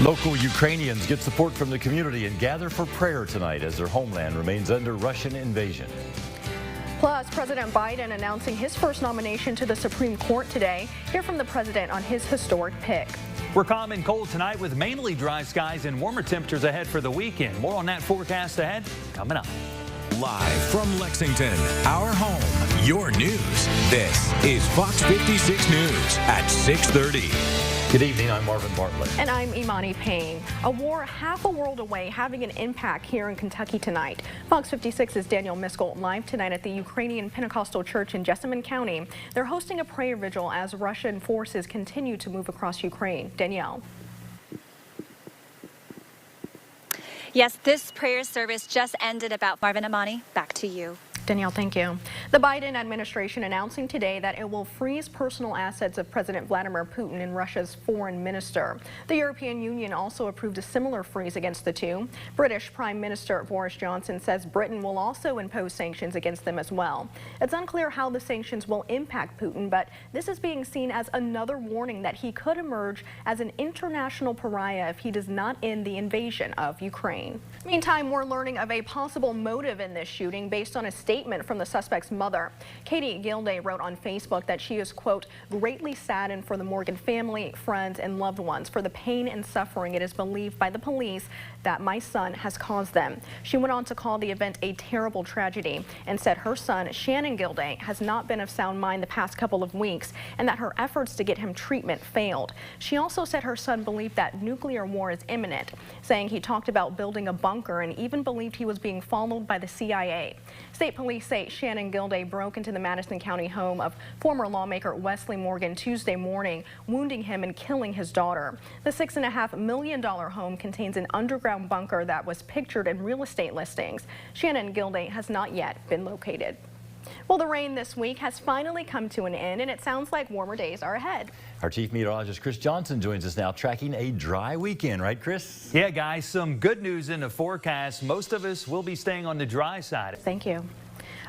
Local Ukrainians get support from the community and gather for prayer tonight as their homeland remains under Russian invasion. Plus, President Biden announcing his first nomination to the Supreme Court today. Hear from the president on his historic pick. We're calm and cold tonight with mainly dry skies and warmer temperatures ahead for the weekend. More on that forecast ahead coming up. Live from Lexington, our home, your news. This is Fox 56 News at 6:30. Good evening, I'm Marvin Bartlett. And I'm Imani Payne. A war half a world away having an impact here in Kentucky tonight. Fox 56's Danielle Miskell live tonight at the Ukrainian Pentecostal Church in Jessamine County. They're hosting a prayer vigil as Russian forces continue to move across Ukraine. Danielle. Yes, this prayer service just ended about Marvin. Imani, back to you. Danielle, thank you. The Biden administration announcing today that it will freeze personal assets of President Vladimir Putin and Russia's foreign minister. The European Union also approved a similar freeze against the two. British Prime Minister Boris Johnson says Britain will also impose sanctions against them as well. It's unclear how the sanctions will impact Putin, but this is being seen as another warning that he could emerge as an international pariah if he does not end the invasion of Ukraine. Meantime, we're learning of a possible motive in this shooting based on a statement from the suspect's mother. Katie Gilday wrote on Facebook that she is, quote, greatly saddened for the Morgan family, friends, and loved ones for the pain and suffering it is believed by the police that my son has caused them. She went on to call the event a terrible tragedy and said her son, Shannon Gilday, has not been of sound mind the past couple of weeks and that her efforts to get him treatment failed. She also said her son believed that nuclear war is imminent, saying he talked about building a bunker and even believed he was being followed by the CIA. State police say Shannon Gilday broke into the Madison County home of former lawmaker Wesley Morgan Tuesday morning, wounding him and killing his daughter. The $6.5 million home contains an underground bunker that was pictured in real estate listings. Shannon Gilday has not yet been located. Well, the rain this week has finally come to an end, and it sounds like warmer days are ahead. Our chief meteorologist Chris Johnson joins us now, tracking a dry weekend, right, Chris? Yeah, guys, some good news in the forecast. Most of us will be staying on the dry side. Thank you.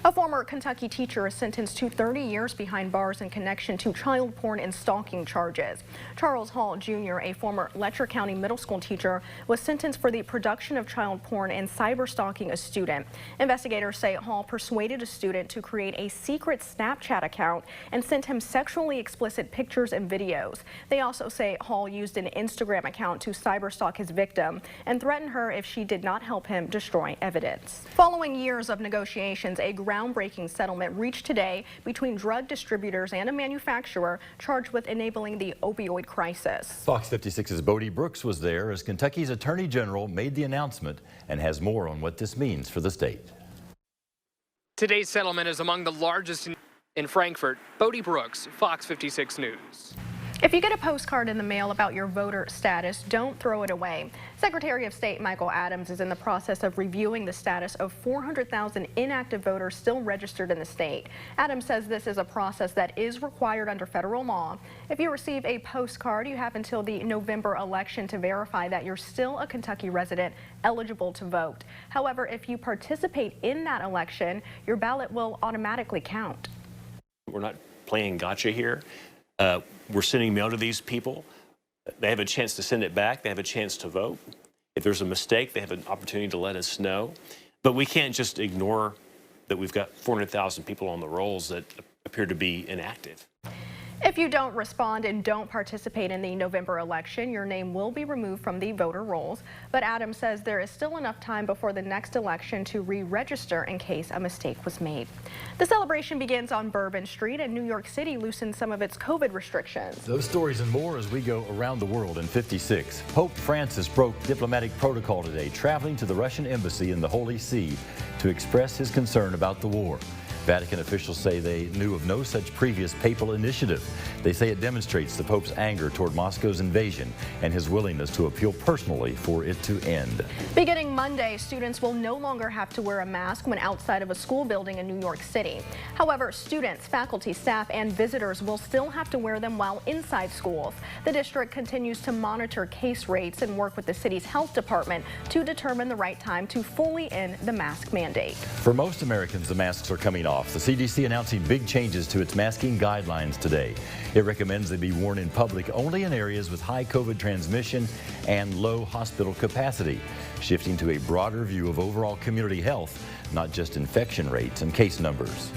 A former Kentucky teacher is sentenced to 30 years behind bars in connection to child porn and stalking charges. Charles Hall Jr., a former Letcher County middle school teacher, was sentenced for the production of child porn and cyber stalking a student. Investigators say Hall persuaded a student to create a secret Snapchat account and sent him sexually explicit pictures and videos. They also say Hall used an Instagram account to cyber stalk his victim and threatened her if she did not help him destroy evidence. Following years of negotiations, a groundbreaking settlement reached today between drug distributors and a manufacturer charged with enabling the opioid crisis. Fox 56's Bodie Brooks was there as Kentucky's Attorney General made the announcement and has more on what this means for the state. Today's settlement is among the largest in Frankfort. Bodie Brooks, Fox 56 News. If you get a postcard in the mail about your voter status, don't throw it away. Secretary of State Michael Adams is in the process of reviewing the status of 400,000 inactive voters still registered in the state. Adams says this is a process that is required under federal law. If you receive a postcard, you have until the November election to verify that you're still a Kentucky resident eligible to vote. However, if you participate in that election, your ballot will automatically count. We're not playing gotcha here. We're sending mail to these people. They have a chance to send it back. They have a chance to vote. If there's a mistake, they have an opportunity to let us know. But we can't just ignore that we've got 400,000 people on the rolls that appear to be inactive. If you don't respond and don't participate in the November election, your name will be removed from the voter rolls. But Adams says there is still enough time before the next election to re-register in case a mistake was made. The celebration begins on Bourbon Street, and New York City loosened some of its COVID restrictions. Those stories and more as we go around the world in 56. Pope Francis broke diplomatic protocol today, traveling to the Russian embassy in the Holy See to express his concern about the war. Vatican officials say they knew of no such previous papal initiative. They say it demonstrates the Pope's anger toward Moscow's invasion and his willingness to appeal personally for it to end. Beginning Monday, students will no longer have to wear a mask when outside of a school building in New York City. However, students, faculty, staff, and visitors will still have to wear them while inside schools. The district continues to monitor case rates and work with the city's health department to determine the right time to fully end the mask mandate. For most Americans, the masks are coming off. off, the CDC announcing big changes to its masking guidelines today. It recommends they be worn in public only in areas with high COVID transmission and low hospital capacity, shifting to a broader view of overall community health, not just infection rates and case numbers.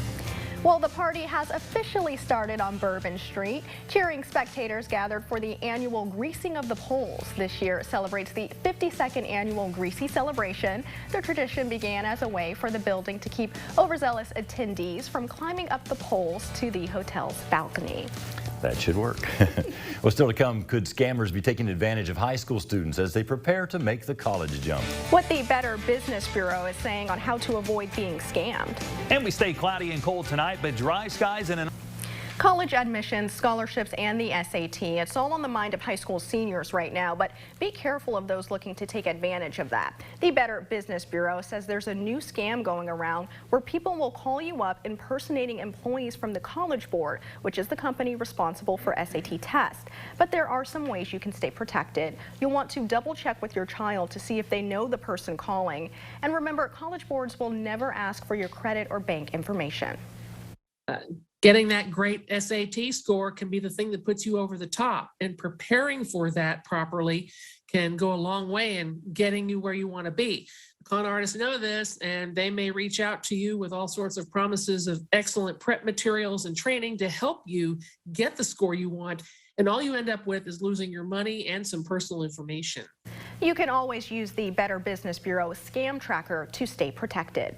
Well, the party has officially started on Bourbon Street. Cheering spectators gathered for the annual Greasing of the Poles. This year it celebrates the 52nd annual Greasy Celebration. The tradition began as a way for the building to keep overzealous attendees from climbing up the poles to the hotel's balcony. That should work. Well, still to come, could scammers be taking advantage of high school students as they prepare to make the college jump? What the Better Business Bureau is saying on how to avoid being scammed. And we stay cloudy and cold tonight, but dry skies and an College admissions, scholarships, and the SAT. It's all on the mind of high school seniors right now, but be careful of those looking to take advantage of that. The Better Business Bureau says there's a new scam going around where people will call you up impersonating employees from the College Board, which is the company responsible for SAT tests. But there are some ways you can stay protected. You'll want to double check with your child to see if they know the person calling. And remember, College Boards will never ask for your credit or bank information. Getting that great SAT score can be the thing that puts you over the top, and preparing for that properly can go a long way in getting you where you want to be. Con artists know this, and they may reach out to you with all sorts of promises of excellent prep materials and training to help you get the score you want. And all you end up with is losing your money and some personal information. You can always use the Better Business Bureau Scam Tracker to stay protected.